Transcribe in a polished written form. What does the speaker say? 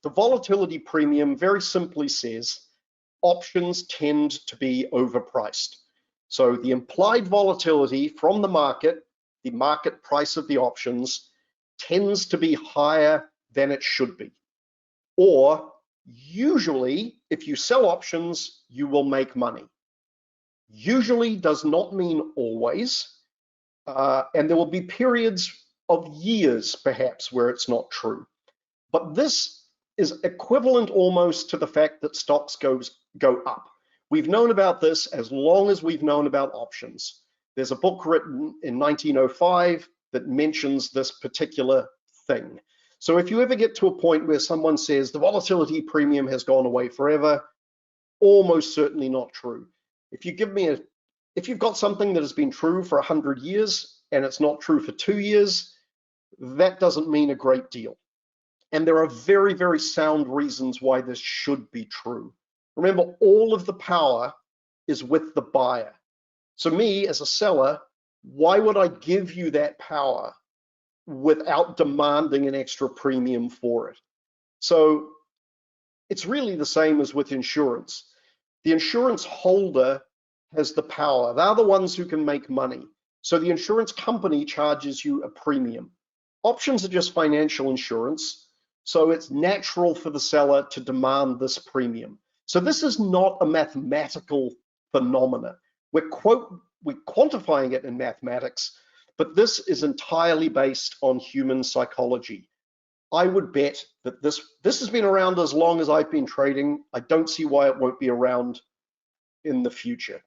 The volatility premium very simply says options tend to be overpriced. So the implied volatility from the market price of the options, tends to be higher than it should be. Or usually, if you sell options, you will make money. Usually does not mean always, and there will be periods of years perhaps where it's not true. But this is equivalent almost to the fact that stocks go up. We've known about this as long as we've known about options. There's a book written in 1905 that mentions this particular thing. So if you ever get to a point where someone says the volatility premium has gone away forever, almost certainly not true. If you've got something that has been true for 100 years and it's not true for 2 years, that doesn't mean a great deal. And there are very, very sound reasons why this should be true. Remember, all of the power is with the buyer. So me as a seller, why would I give you that power without demanding an extra premium for it? So it's really the same as with insurance. The insurance holder has the power. They're the ones who can make money. So the insurance company charges you a premium. Options are just financial insurance, so it's natural for the seller to demand this premium. So this is not a mathematical phenomena. We're quantifying it in mathematics, but this is entirely based on human psychology. I would bet that this has been around as long as I've been trading. I don't see why it won't be around in the future.